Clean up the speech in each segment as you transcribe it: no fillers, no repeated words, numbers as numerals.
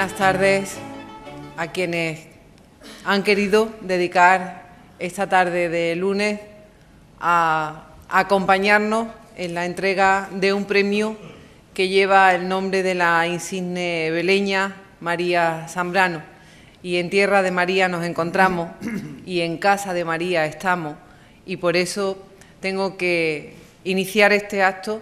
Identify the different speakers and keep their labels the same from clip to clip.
Speaker 1: buenas tardes a quienes han querido dedicar esta tarde de lunes a acompañarnos en la entrega de un premio que lleva el nombre de la insigne beleña María Zambrano. Y en tierra de María nos encontramos y en casa de María estamos, y por eso tengo que iniciar este acto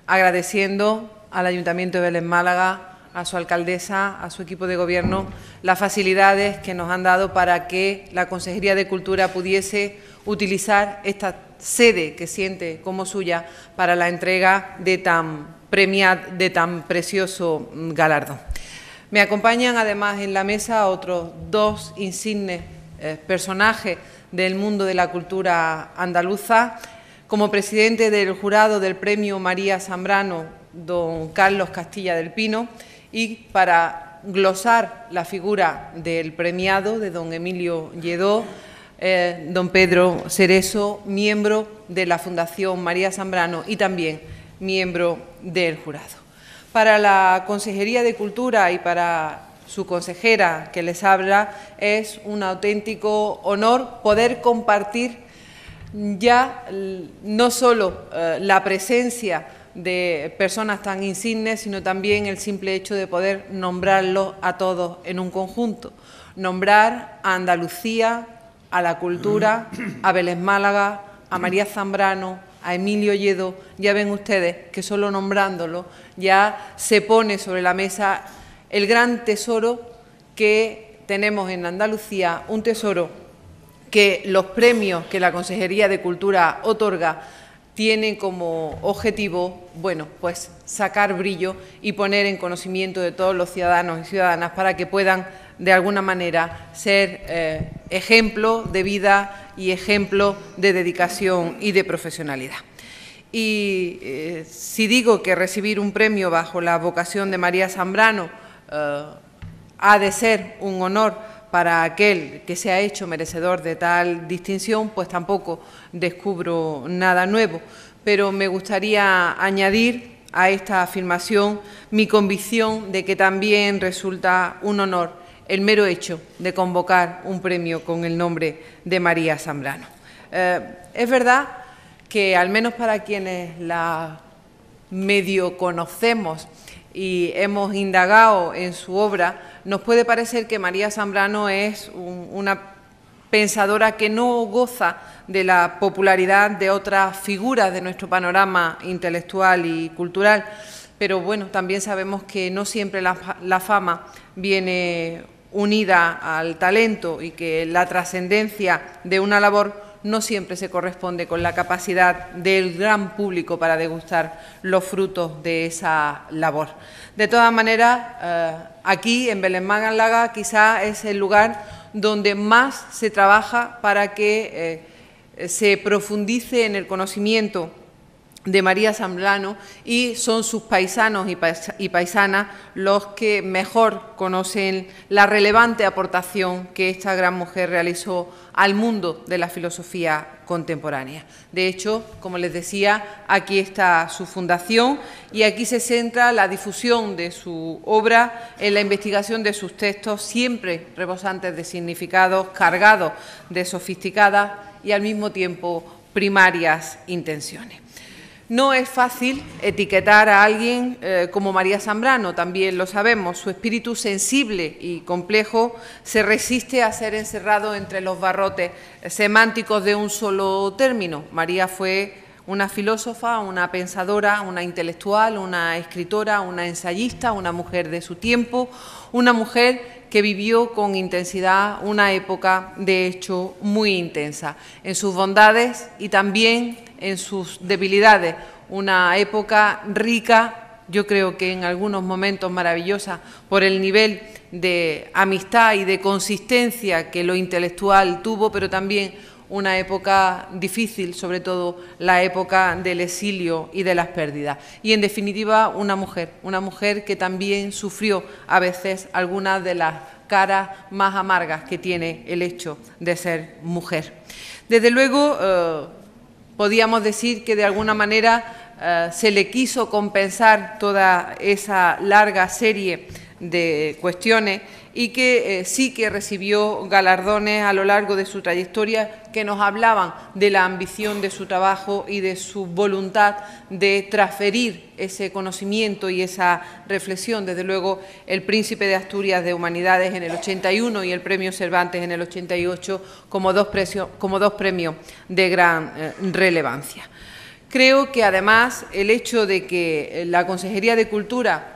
Speaker 1: agradeciendo al Ayuntamiento de Vélez Málaga, a su alcaldesa, a su equipo de gobierno, las facilidades que nos han dado para que la Consejería de Cultura pudiese utilizar esta sede que siente como suya para la entrega de tan precioso galardón. Me acompañan además en la mesa otros dos insignes personajes del mundo de la cultura andaluza. Como presidente del jurado del Premio María Zambrano, don Carlos Castilla del Pino, y para glosar la figura del premiado, de don Emilio Lledó, don Pedro Cerezo, miembro de la Fundación María Zambrano y también miembro del jurado. Para la Consejería de Cultura y para su consejera que les habla, es un auténtico honor poder compartir ya no solo la presencia de personas tan insignes, sino también el simple hecho de poder nombrarlos a todos en un conjunto. Nombrar a Andalucía, a la cultura, a Vélez Málaga, a María Zambrano, a Emilio Lledó. Ya ven ustedes que solo nombrándolo ya se pone sobre la mesa el gran tesoro que tenemos en Andalucía, un tesoro que los premios que la Consejería de Cultura otorga tienen como objetivo, bueno, pues sacar brillo y poner en conocimiento de todos los ciudadanos y ciudadanas para que puedan, de alguna manera, ser ejemplo de vida y ejemplo de dedicación y de profesionalidad. Y si digo que recibir un premio bajo la vocación de María Zambrano ha de ser un honor para aquel que se ha hecho merecedor de tal distinción, pues tampoco descubro nada nuevo. Pero me gustaría añadir a esta afirmación mi convicción de que también resulta un honor el mero hecho de convocar un premio con el nombre de María Zambrano. Es verdad que, al menos para quienes la medio conocemos y hemos indagado en su obra, nos puede parecer que María Zambrano es una pensadora que no goza de la popularidad de otras figuras de nuestro panorama intelectual y cultural, pero bueno, también sabemos que no siempre la fama viene unida al talento y que la trascendencia de una labor no siempre se corresponde con la capacidad del gran público para degustar los frutos de esa labor. De todas maneras, aquí en Vélez Málaga quizá es el lugar donde más se trabaja para que se profundice en el conocimiento de María Zambrano, y son sus paisanos y paisanas los que mejor conocen la relevante aportación que esta gran mujer realizó al mundo de la filosofía contemporánea. De hecho, como les decía, aquí está su fundación y aquí se centra la difusión de su obra en la investigación de sus textos, siempre rebosantes de significados, cargados de sofisticadas y al mismo tiempo primarias intenciones. No es fácil etiquetar a alguien como María Zambrano, también lo sabemos. Su espíritu sensible y complejo se resiste a ser encerrado entre los barrotes semánticos de un solo término. María fue una filósofa, una pensadora, una intelectual, una escritora, una ensayista, una mujer de su tiempo, una mujer que vivió con intensidad una época, de hecho, muy intensa, en sus bondades y también en sus debilidades, una época rica, yo creo que en algunos momentos maravillosa, por el nivel de amistad y de consistencia que lo intelectual tuvo, pero también una época difícil, sobre todo la época del exilio y de las pérdidas. Y, en definitiva, una mujer que también sufrió a veces algunas de las caras más amargas que tiene el hecho de ser mujer. Desde luego, podíamos decir que de alguna manera se le quiso compensar toda esa larga serie de cuestiones y que sí que recibió galardones a lo largo de su trayectoria que nos hablaban de la ambición de su trabajo y de su voluntad de transferir ese conocimiento y esa reflexión. Desde luego, el Príncipe de Asturias de Humanidades en el 81 y el Premio Cervantes en el 88 como dos premios de gran relevancia. Creo que, además, el hecho de que la Consejería de Cultura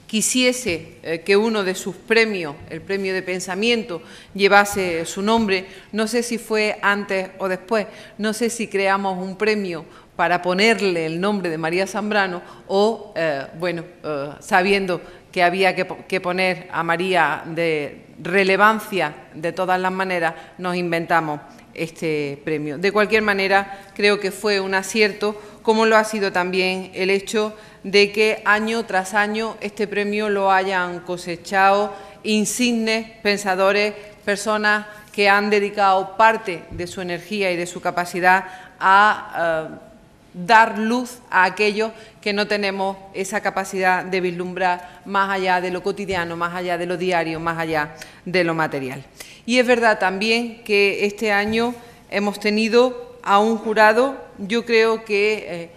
Speaker 1: quisiese que uno de sus premios, el Premio de Pensamiento, llevase su nombre, no sé si fue antes o después, no sé si creamos un premio para ponerle el nombre de María Zambrano o, sabiendo que había que poner a María de relevancia de todas las maneras, nos inventamos este premio. De cualquier manera, creo que fue un acierto, como lo ha sido también el hecho de que año tras año este premio lo hayan cosechado insignes pensadores, personas que han dedicado parte de su energía y de su capacidad a dar luz a aquellos que no tenemos esa capacidad de vislumbrar más allá de lo cotidiano, más allá de lo diario, más allá de lo material. Y es verdad también que este año hemos tenido a un jurado, yo creo que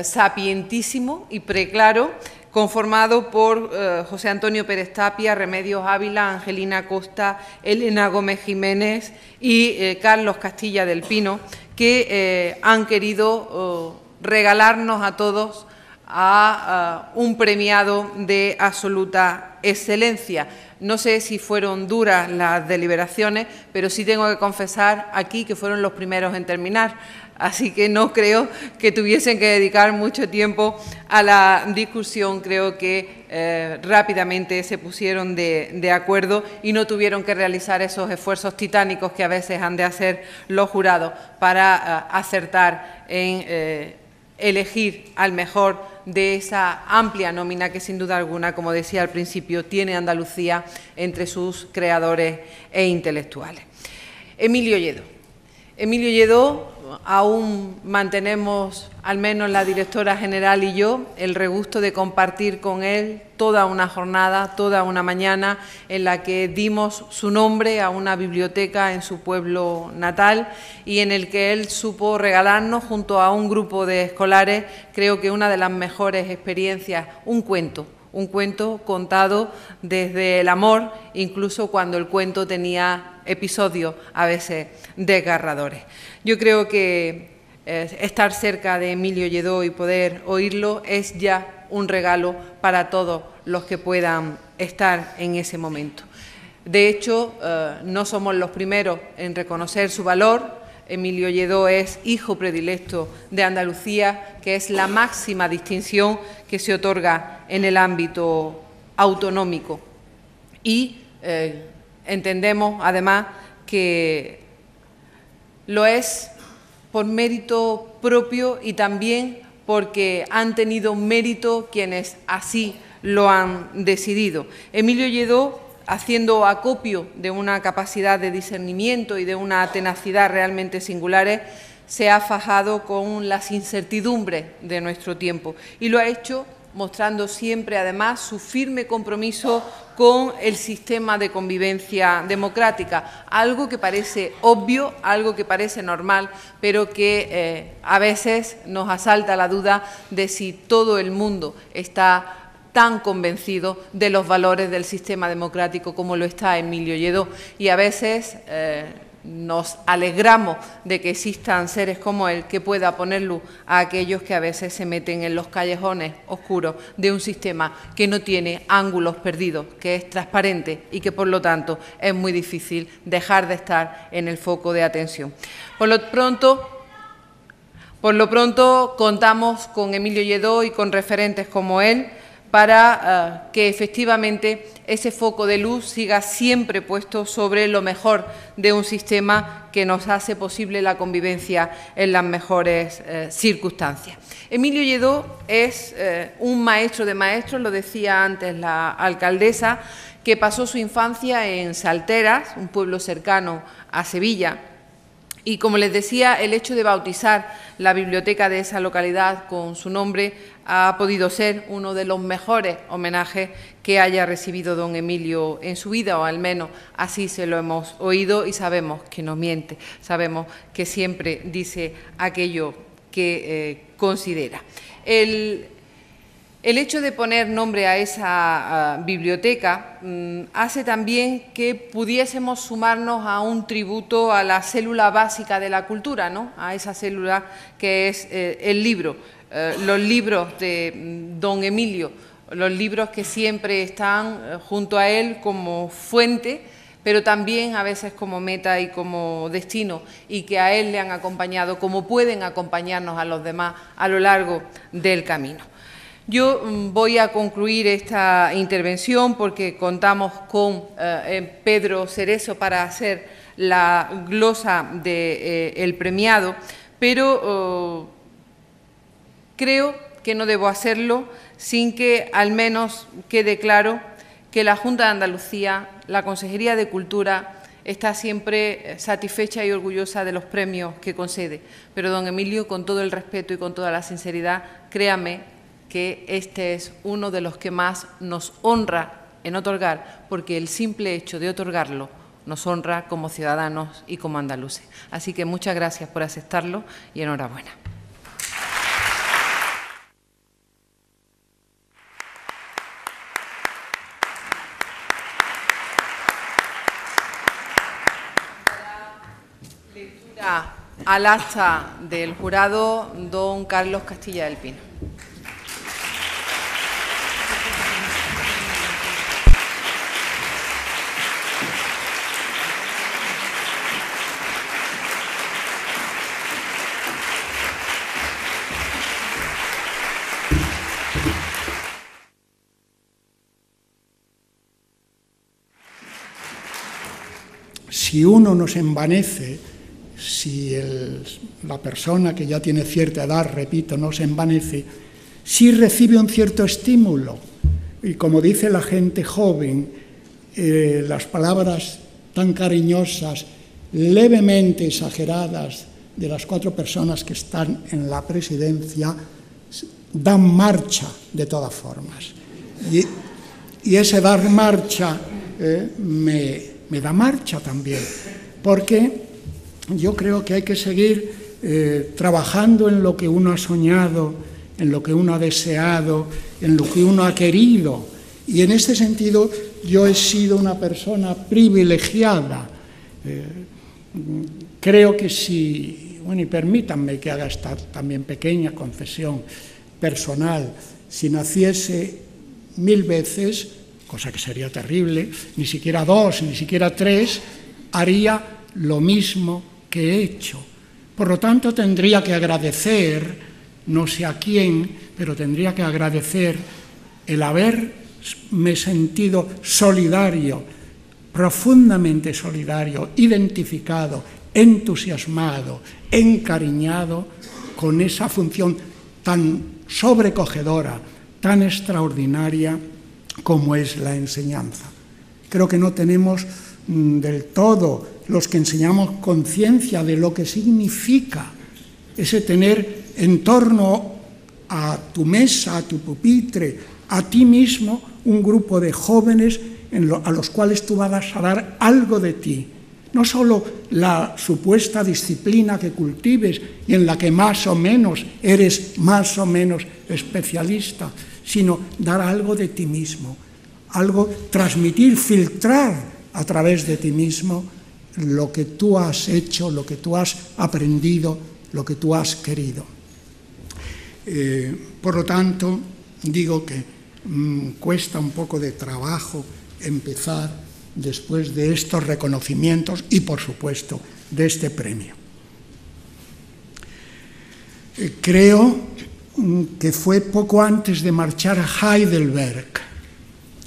Speaker 1: sapientísimo y preclaro, conformado por José Antonio Pérez Tapia, Remedios Ávila, Angelina Costa, Elena Gómez Jiménez y Carlos Castilla del Pino, que han querido regalarnos a todos a un premiado de absoluta excelencia. No sé si fueron duras las deliberaciones, pero sí tengo que confesar aquí que fueron los primeros en terminar. Así que no creo que tuviesen que dedicar mucho tiempo a la discusión. Creo que rápidamente se pusieron de acuerdo y no tuvieron que realizar esos esfuerzos titánicos que a veces han de hacer los jurados para acertar en elegir al mejor de esa amplia nómina que, sin duda alguna, como decía al principio, tiene Andalucía entre sus creadores e intelectuales. Emilio Lledó. Emilio Lledó, aún mantenemos, al menos la directora general y yo, el regusto de compartir con él toda una jornada, toda una mañana en la que dimos su nombre a una biblioteca en su pueblo natal y en el que él supo regalarnos, junto a un grupo de escolares, creo que una de las mejores experiencias, un cuento contado desde el amor, incluso cuando el cuento tenía episodios a veces desgarradores. Yo creo que estar cerca de Emilio Lledó y poder oírlo es ya un regalo para todos los que puedan estar en ese momento. De hecho, no somos los primeros en reconocer su valor. Emilio Lledó es hijo predilecto de Andalucía, que es la máxima distinción que se otorga en el ámbito autonómico. Y entendemos, además, que lo es por mérito propio y también porque han tenido mérito quienes así lo han decidido. Emilio Lledó, haciendo acopio de una capacidad de discernimiento y de una tenacidad realmente singulares, se ha fajado con las incertidumbres de nuestro tiempo y lo ha hecho mostrando siempre, además, su firme compromiso con el sistema de convivencia democrática, algo que parece obvio, algo que parece normal, pero que a veces nos asalta la duda de si todo el mundo está tan convencido de los valores del sistema democrático como lo está Emilio Lledó, y a veces nos alegramos de que existan seres como él que pueda poner luz a aquellos que a veces se meten en los callejones oscuros de un sistema que no tiene ángulos perdidos, que es transparente y que, por lo tanto, es muy difícil dejar de estar en el foco de atención. Por lo pronto, contamos con Emilio Lledó y con referentes como él para que efectivamente ese foco de luz siga siempre puesto sobre lo mejor de un sistema que nos hace posible la convivencia en las mejores circunstancias. Emilio Lledó es un maestro de maestros, lo decía antes la alcaldesa, que pasó su infancia en Salteras, un pueblo cercano a Sevilla, Y como les decía, el hecho de bautizar la biblioteca de esa localidad con su nombre ha podido ser uno de los mejores homenajes que haya recibido don Emilio en su vida, o al menos así se lo hemos oído, y sabemos que no miente, sabemos que siempre dice aquello que considera. El hecho de poner nombre a esa biblioteca hace también que pudiésemos sumarnos a un tributo a la célula básica de la cultura, ¿no? A esa célula que es el libro, los libros de don Emilio, los libros que siempre están junto a él como fuente, pero también a veces como meta y como destino, y que a él le han acompañado como pueden acompañarnos a los demás a lo largo del camino. Yo voy a concluir esta intervención porque contamos con Pedro Cerezo para hacer la glosa del premiado, pero creo que no debo hacerlo sin que al menos quede claro que la Junta de Andalucía, la Consejería de Cultura, está siempre satisfecha y orgullosa de los premios que concede. Pero, don Emilio, con todo el respeto y con toda la sinceridad, créame que este es uno de los que más nos honra en otorgar, porque el simple hecho de otorgarlo nos honra como ciudadanos y como andaluces. Así que muchas gracias por aceptarlo y enhorabuena. Lectura al acta del jurado, don Carlos Castilla del Pino.
Speaker 2: Si uno no se envanece, si la persona que ya tiene cierta edad, repito, no se envanece, sí recibe un cierto estímulo. Y como dice la gente joven, las palabras tan cariñosas, levemente exageradas, de las 4 personas que están en la presidencia, dan marcha de todas formas. Y ese dar marcha me da marcha también, porque yo creo que hay que seguir trabajando en lo que uno ha soñado, en lo que uno ha deseado, en lo que uno ha querido. Y en este sentido yo he sido una persona privilegiada. Creo que si, bueno, y permítanme que haga esta también pequeña confesión personal, si naciese 1000 veces, cosa que sería terrible, ni siquiera 2, ni siquiera 3, haría lo mismo que he hecho. Por lo tanto, tendría que agradecer, no sé a quién, pero tendría que agradecer el haberme sentido solidario, profundamente solidario, identificado, entusiasmado, encariñado con esa función tan sobrecogedora, tan extraordinaria como es la enseñanza. Creo que no tenemos del todo, los que enseñamos, conciencia de lo que significa ese tener en torno a tu mesa, a tu pupitre, a ti mismo, un grupo de jóvenes a los cuales tú vas a dar algo de ti. No solo la supuesta disciplina que cultives y en la que más o menos eres más o menos especialista, sino dar algo de ti mismo, algo, transmitir, filtrar a través de ti mismo lo que tú has hecho, lo que tú has aprendido, lo que tú has querido. Por lo tanto, digo que cuesta un poco de trabajo empezar después de estos reconocimientos y, por supuesto, de este premio. Creo que fue poco antes de marchar a Heidelberg,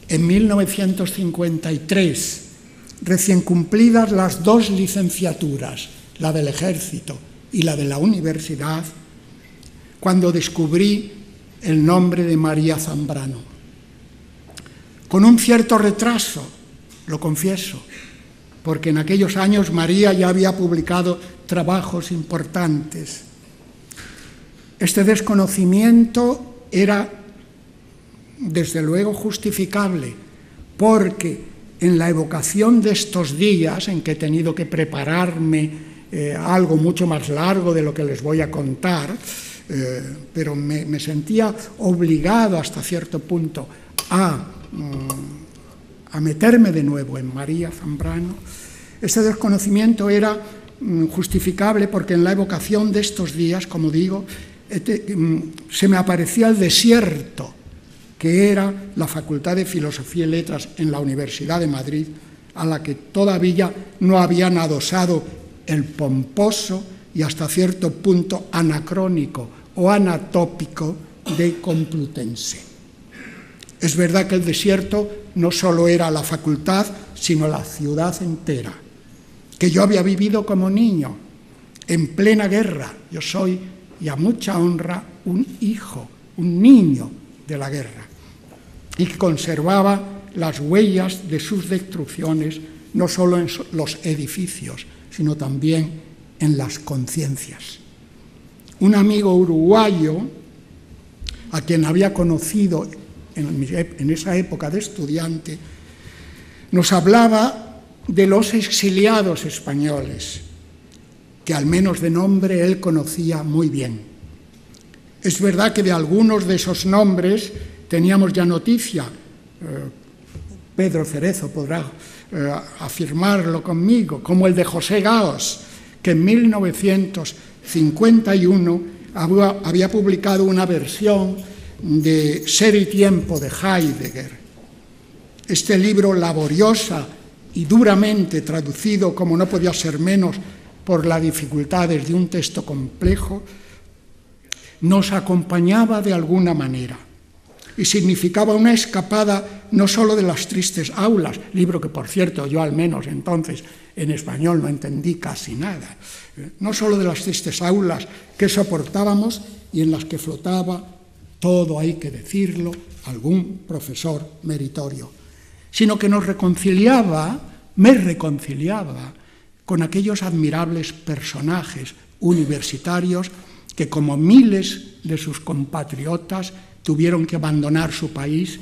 Speaker 2: en 1953, recién cumplidas las 2 licenciaturas, la del Ejército y la de la universidad, cuando descubrí el nombre de María Zambrano. Con un cierto retraso, lo confieso, porque en aquellos años María ya había publicado trabajos importantes. Este desconocimiento era, desde luego, justificable, porque en la evocación de estos días, en que he tenido que prepararme algo mucho más largo de lo que les voy a contar, pero me sentía obligado hasta cierto punto a meterme de nuevo en María Zambrano. Este desconocimiento era justificable porque en la evocación de estos días, como digo, se me aparecía el desierto que era la Facultad de Filosofía y Letras en la Universidad de Madrid, a la que todavía no habían adosado el pomposo y hasta cierto punto anacrónico o anatópico de Complutense. Es verdad que el desierto no solo era la facultad, sino la ciudad entera, que yo había vivido como niño, en plena guerra. Yo soy, y a mucha honra, un hijo, un niño de la guerra, y que conservaba las huellas de sus destrucciones, no solo en los edificios, sino también en las conciencias. Un amigo uruguayo, a quien había conocido en esa época de estudiante, nos hablaba de los exiliados españoles, que al menos de nombre él conocía muy bien. Es verdad que de algunos de esos nombres teníamos ya noticia. Pedro Cerezo podrá afirmarlo conmigo, como el de José Gaos, que en 1951 había publicado una versión de Ser y Tiempo de Heidegger. Este libro, laboriosa y duramente traducido, como no podía ser menos, por las dificultades de un texto complejo, nos acompañaba de alguna manera y significaba una escapada no solo de las tristes aulas, libro que, por cierto, yo al menos entonces en español no entendí casi nada, no solo de las tristes aulas que soportábamos y en las que flotaba, todo hay que decirlo, algún profesor meritorio, sino que nos reconciliaba, me reconciliaba con aquellos admirables personajes universitarios que, como miles de sus compatriotas, tuvieron que abandonar su país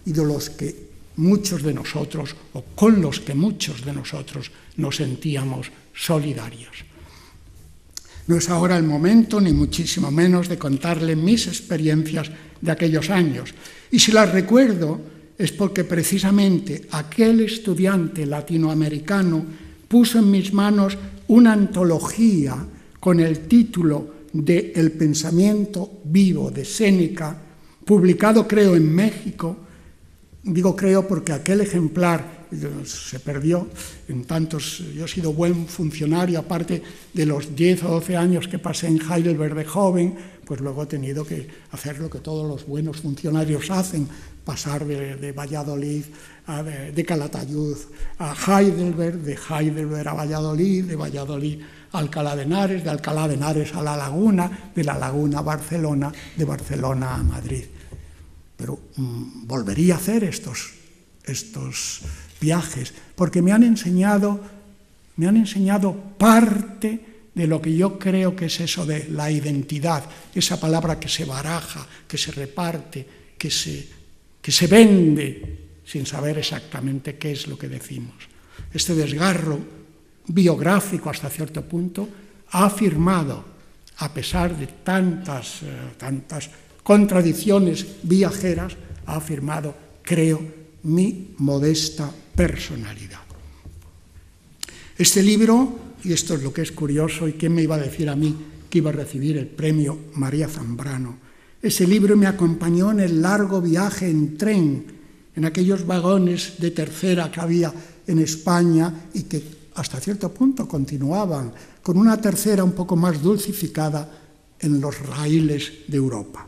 Speaker 2: y de los que muchos de nosotros, o con los que muchos de nosotros nos sentíamos solidarios. No es ahora el momento, ni muchísimo menos, de contarle mis experiencias de aquellos años. Y si las recuerdo es porque precisamente aquel estudiante latinoamericano puso en mis manos una antología con el título de El pensamiento vivo de Séneca, publicado creo en México. Digo creo porque aquel ejemplar se perdió en tantos. Yo he sido buen funcionario, aparte de los 10 o 12 años que pasé en Heidelberg de joven, pues luego he tenido que hacer lo que todos los buenos funcionarios hacen, pasar de Valladolid, de Calatayud a Heidelberg, de Heidelberg a Valladolid, de Valladolid a Alcalá de Henares, de Alcalá de Henares a La Laguna, de La Laguna a Barcelona, de Barcelona a Madrid. Pero volvería a hacer estos viajes, porque me han enseñado parte de lo que yo creo que es eso de la identidad, esa palabra que se baraja, que se reparte, que se vende sin saber exactamente qué es lo que decimos. Este desgarro biográfico hasta cierto punto ha afirmado, a pesar de tantas contradicciones viajeras, ha afirmado, creo, mi modesta personalidad. Este libro, y esto es lo que es curioso, y quién me iba a decir a mí que iba a recibir el premio María Zambrano, ese libro me acompañó en el largo viaje en tren, en aquellos vagones de tercera que había en España y que hasta cierto punto continuaban con una tercera un poco más dulcificada en los raíles de Europa.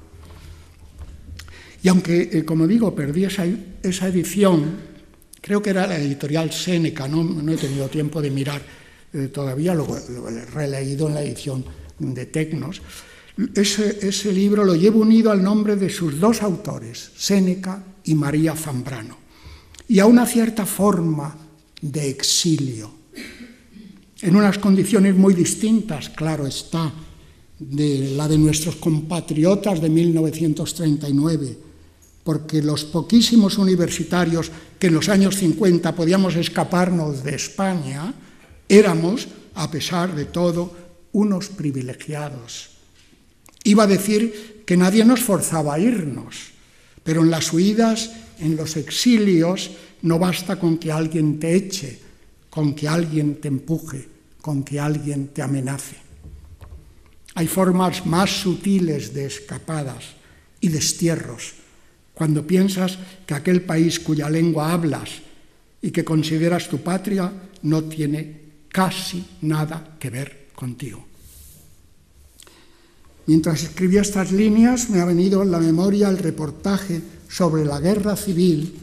Speaker 2: Y aunque, como digo, perdí esa edición, creo que era la editorial Séneca, no he tenido tiempo de mirar todavía, lo he releído en la edición de Tecnos. Ese libro lo llevo unido al nombre de sus dos autores, Séneca y María Zambrano, y a una cierta forma de exilio en unas condiciones muy distintas, claro está, de la de nuestros compatriotas de 1939, porque los poquísimos universitarios que en los años 50 podíamos escaparnos de España, éramos, a pesar de todo, unos privilegiados. Iba a decir que nadie nos forzaba a irnos, pero en las huidas, en los exilios, no basta con que alguien te eche, con que alguien te empuje, con que alguien te amenace. Hay formas más sutiles de escapadas y destierros, cuando piensas que aquel país cuya lengua hablas y que consideras tu patria no tiene casi nada que ver contigo. Mientras escribía estas líneas me ha venido en la memoria el reportaje sobre la guerra civil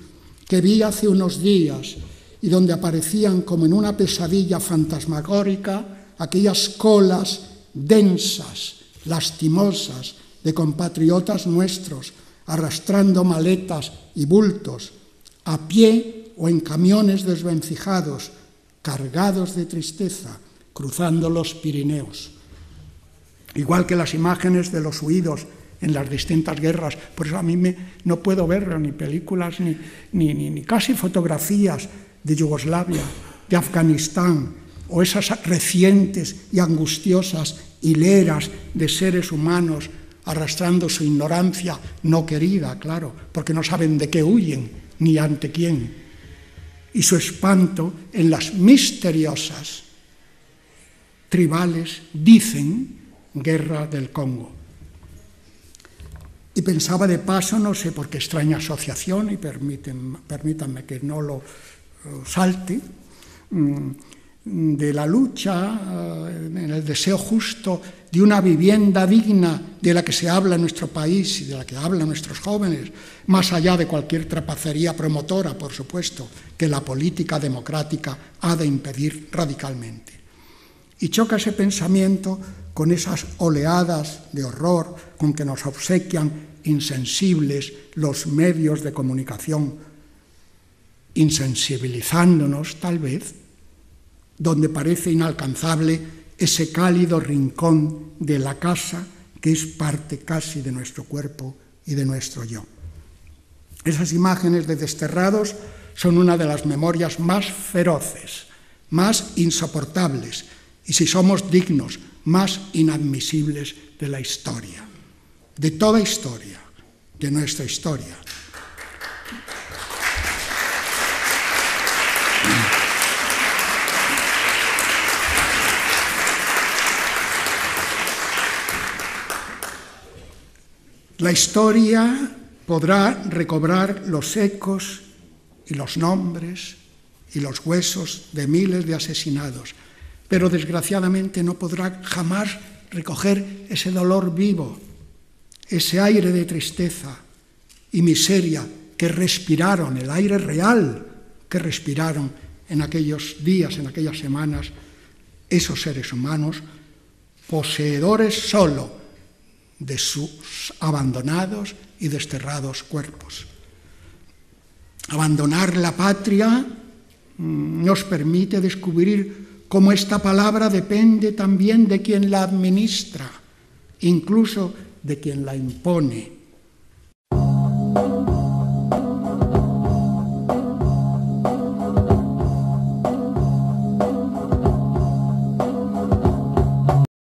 Speaker 2: que vi hace unos días y donde aparecían como en una pesadilla fantasmagórica aquellas colas densas, lastimosas, de compatriotas nuestros, arrastrando maletas y bultos, a pie o en camiones desvencijados, cargados de tristeza, cruzando los Pirineos. Igual que las imágenes de los huidos en las distintas guerras, por eso a mí no puedo ver ni películas ni casi fotografías de Yugoslavia, de Afganistán, o esas recientes y angustiosas hileras de seres humanos arrastrando su ignorancia no querida, claro, porque no saben de qué huyen ni ante quién, y su espanto en las misteriosas tribales, dicen, guerra del Congo. Y pensaba de paso, no sé por qué extraña asociación, y permítanme que no lo salte, de la lucha, en el deseo justo de una vivienda digna de la que se habla en nuestro país y de la que hablan nuestros jóvenes, más allá de cualquier trapacería promotora, por supuesto, que la política democrática ha de impedir radicalmente. Y choca ese pensamiento con esas oleadas de horror con que nos obsequian insensibles los medios de comunicación, insensibilizándonos tal vez, donde parece inalcanzable ese cálido rincón de la casa que es parte casi de nuestro cuerpo y de nuestro yo. Esas imágenes de desterrados son una de las memorias más feroces, más insoportables y, si somos dignos, más inadmisibles de la historia, de toda historia, de nuestra historia. La historia podrá recobrar los ecos y los nombres y los huesos de miles de asesinados, pero desgraciadamente no podrá jamás recoger ese dolor vivo, ese aire de tristeza y miseria que respiraron, el aire real que respiraron en aquellos días, en aquellas semanas, esos seres humanos, poseedores solo de sus abandonados y desterrados cuerpos. Abandonar la patria nos permite descubrir cómo esta palabra depende también de quien la administra, incluso de quien la impone.